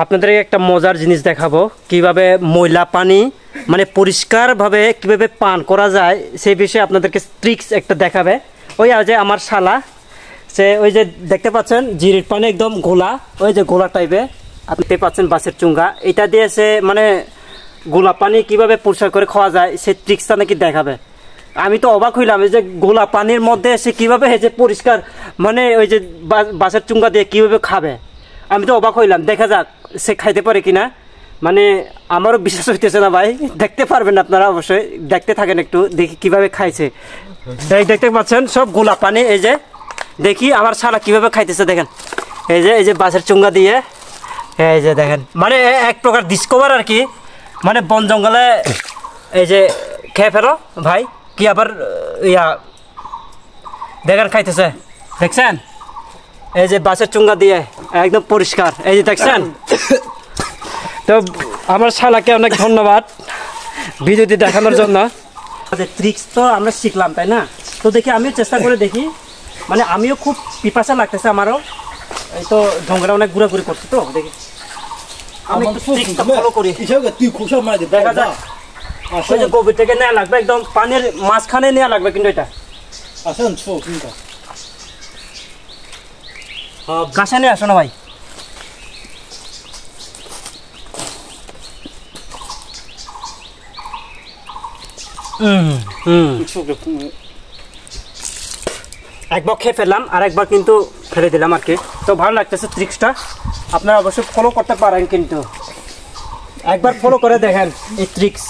আপনাদের একটা মজার জিনিস দেখাবো কিভাবে ময়লা পানি মানে পরিষ্কারভাবে কিভাবে পান করা যায় সেই বিষয়ে আপনাদেরকে ট্রিক্স একটা দেখাবে। ওই যে আমার শালা সে ওই যে দেখতে পাচ্ছেন জিরির পানি একদম গোলা, ওই যে গোলা টাইপে আপনি দেখতে পাচ্ছেন বাঁশের চুঙ্গা, এটা দিয়ে সে মানে গোলা পানি কিভাবে পরিষ্কার করে খাওয়া যায় সেই ট্রিক্সটা নাকি দেখাবে। আমি তো অবাক হইলাম এই যে গোলা পানির মধ্যে সে কিভাবে যে পরিষ্কার মানে ওই যে বাঁশের চুঙ্গা দিয়ে কিভাবে খাবে, আমি তো অবাক হইলাম। দেখা যাক সে খাইতে পারে কিনা, মানে আমারও বিশ্বাস হইতেছে না ভাই। দেখতে পারবেন আপনারা, অবশ্যই দেখতে থাকেন একটু, দেখি কিভাবে খাইছে। এই দেখতে পাচ্ছেন সব গোলা পানি, এই যে দেখি আমার শালা কিভাবে খাইতেছে দেখেন। এই যে বাঁশের চুঙ্গা দিয়ে, এই যে দেখেন মানে এক প্রকার ডিসকভার আর কি, মানে বন জঙ্গলে এই যে খেয়ে ফেলো ভাই কি আবার ইয়া দেখেন খাইতেছে, দেখছেন এই যে বাঁশের চুঙ্গা দিয়ে একদম পরিষ্কার, এই যে দেখছেন। তো আমার শালাকে অনেক ধন্যবাদ ভিডিওটি দেখানোর জন্য। ট্রিক্স তো আমরা শিখলাম তাই না, তো দেখি আমিও চেষ্টা করে দেখি, মানে আমিও খুব পিপাসা লাগতেছে আমারও, এই তো জঙ্গলে অনেক ঘোরাঘুরি করছি তো দেখি আমি একটু ট্রিক্সটা ফলো করি। দেখা যাক ওই যে গভীর থেকে নেওয়া লাগবে, একদম পানির মাঝখানে নেওয়া লাগবে, কিন্তু এটা কাছে নিয়ে আসো না ভাই। একবার খেয়ে ফেললাম আর একবার কিন্তু ফেলে দিলাম আর কি। তো ভালো লাগতেছে ট্রিক্সটা, আপনারা অবশ্যই ফলো করতে পারেন, কিন্তু একবার ফলো করে দেখেন এই ট্রিক্স।